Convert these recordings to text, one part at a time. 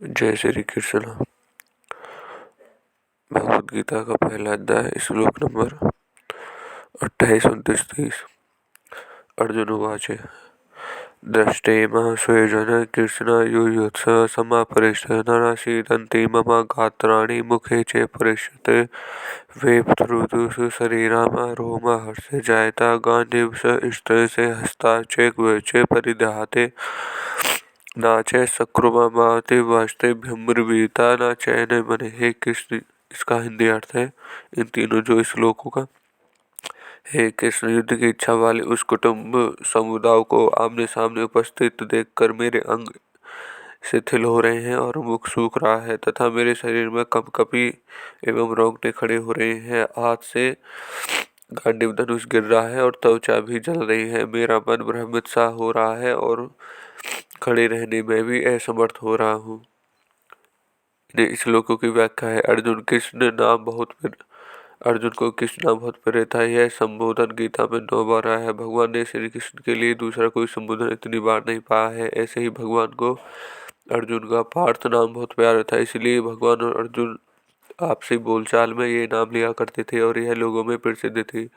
जय श्री कृष्ण। भगवद गीता का पहला अध्याय श्लोक नंबर 28, 29, 30। अर्जुन उवाच दृष्टेमः स्वजन कृष्ण युयुत्स समापरिष्य नरासीदन्ति मम गात्राणि मुखे च परिष्यते वेपथुरुषु शरीराम रोमहर्षे जायता गांडीव स्त्रे हस्ता च परिदहाते न च शक्रुमाते वास्ते भ्रमृवीता न चैन मन। हे कृष्ण, इसका हिंदी अर्थ है इन तीनों जो श्लोकों का। हे कृष्ण, युद्ध की इच्छा वाले उस कुटुंब समुदाय को आमने सामने उपस्थित देखकर मेरे अंग शिथिल हो रहे हैं और मुख सूख रहा है तथा मेरे शरीर में कंपकपी एवं रोंगटे खड़े हो रहे हैं। हाथ से गांडीव धनुष गिर रहा है और त्वचा भी जल रही है। मेरा मन भ्रमित सा हो रहा है और खड़े रहने में भी असमर्थ हो रहा हूँ। इस श्लोकों की व्याख्या है। अर्जुन को कृष्ण नाम बहुत प्रिय था। यह संबोधन गीता में 9 बार आया है। भगवान ने श्री कृष्ण के लिए दूसरा कोई संबोधन इतनी बार नहीं पाया है। ऐसे ही भगवान को अर्जुन का पार्थ नाम बहुत प्यारा था, इसलिए भगवान और अर्जुन आपसी बोलचाल में ये नाम लिया करते थे और यह लोगों में प्रसिद्ध थी।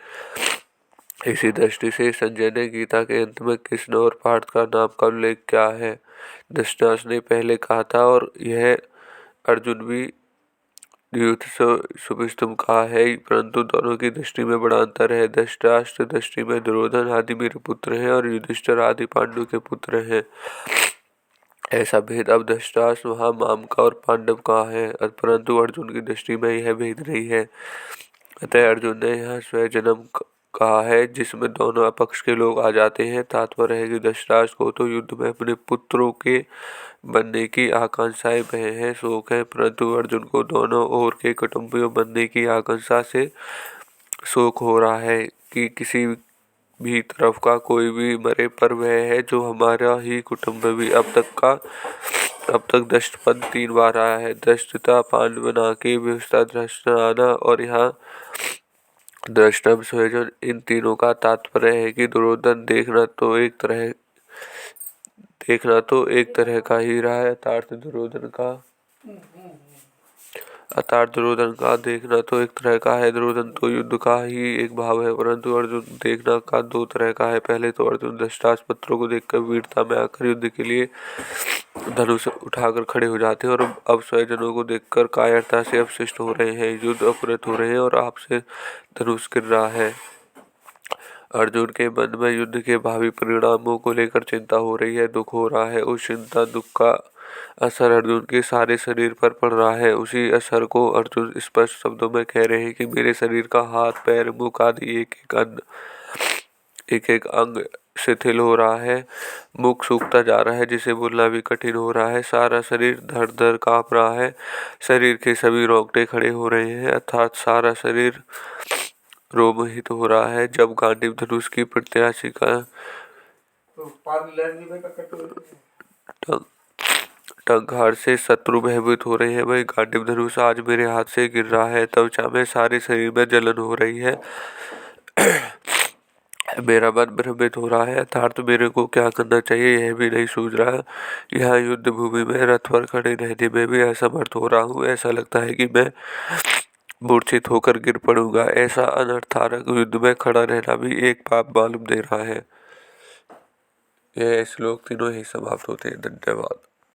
इसी दृष्टि से संजय ने गीता के अंत में कृष्ण और पार्थ का नाम का उल्लेख किया है। धृतराष्ट्र ने पहले कहा था और यह अर्जुन भी युद्ध सुभिष्टुम कहा है, परंतु दोनों की दृष्टि में बड़ा अंतर है। धृतराष्ट्र दृष्टि में दुर्योधन आदि मेरे पुत्र हैं और युधिष्ठिर आदि पांडु के पुत्र हैं। ऐसा भेद अब धृतराष्ट्र वहाँ मामका और पांडव का है, परंतु अर्जुन की दृष्टि में यह भेद नहीं है। अतः अर्जुन ने यह स्वजन्म कहा है जिसमें दोनों पक्ष के लोग आ जाते हैं। तात्पर्य है कि धृतराष्ट्र को तो युद्ध में अपने पुत्रों के बनने की आकांक्षाएं भय है, शोक है, परंतु अर्जुन को दोनों ओर के कुटुंबियों बनने की आकांक्षा से शोक हो रहा है कि किसी भी तरफ का कोई भी मरे पर वह है जो हमारा ही कुटुंब भी। अब तक दृष्ट पद 3 बार आया है। दृष्टता, पांडवना की व्यवस्था, दृष्टाना और यहाँ दृष्टम स्वजन। इन तीनों का तात्पर्य है कि दुर्योधन देखना तो एक तरह का ही रहा है। अर्थात दुर्योधन का देखना तो एक तरह का है। दुर्योधन तो युद्ध का ही एक भाव है, परंतु अर्जुन देखना का 2 तरह का है। पहले तो अर्जुन धृतराष्ट्र पुत्रों को देखकर वीरता में आकर युद्ध के लिए धनुष उठाकर खड़े हो जाते हैं और अब स्वजनों को देखकर कायरता से अपशिष्ट हो रहे हैं, युद्ध अपहृत हो रहे हैं और आपसे धनुष गिर रहा है। अर्जुन के मन में युद्ध के भावी परिणामों को लेकर चिंता हो रही है, दुख हो रहा है। उस चिंता दुख का असर अर्जुन के सारे शरीर पर पड़ रहा है। उसी असर को अर्जुन स्पष्ट शब्दों में कह रहे हैं कि मेरे शरीर का हाथ, पैर, मुख आदि एक एक अंग शिथिल हो रहा है। मुख सूखता जा रहा है जिसे बोलना भी कठिन हो रहा है। सारा शरीर धड़ धड़ कांप रहा है। शरीर के सभी रोंगटे खड़े हो रहे हैं, अर्थात सारा शरीर रोमहित हो रहा है। जब गांडीव धनुष की प्रत्याशी का टंकार से शत्रु भयभीत हो रहे हैं, वही गांडीव धनुष आज मेरे हाथ से गिर रहा है। त्वचा में, सारे शरीर में जलन हो रही है। मेरा मन भ्रमित हो रहा है, अर्थात मेरे को क्या करना चाहिए यह भी नहीं सूझ रहा। यहाँ युद्ध भूमि में रथ पर खड़े रहने में भी असमर्थ हो रहा हूँ। ऐसा लगता है कि मैं मूर्छित होकर गिर पड़ूंगा। ऐसा अनर्थकारक युद्ध में खड़ा रहना भी एक पाप मालूम दे रहा है। यह श्लोक तीनों ही समाप्त होते हैं। धन्यवाद।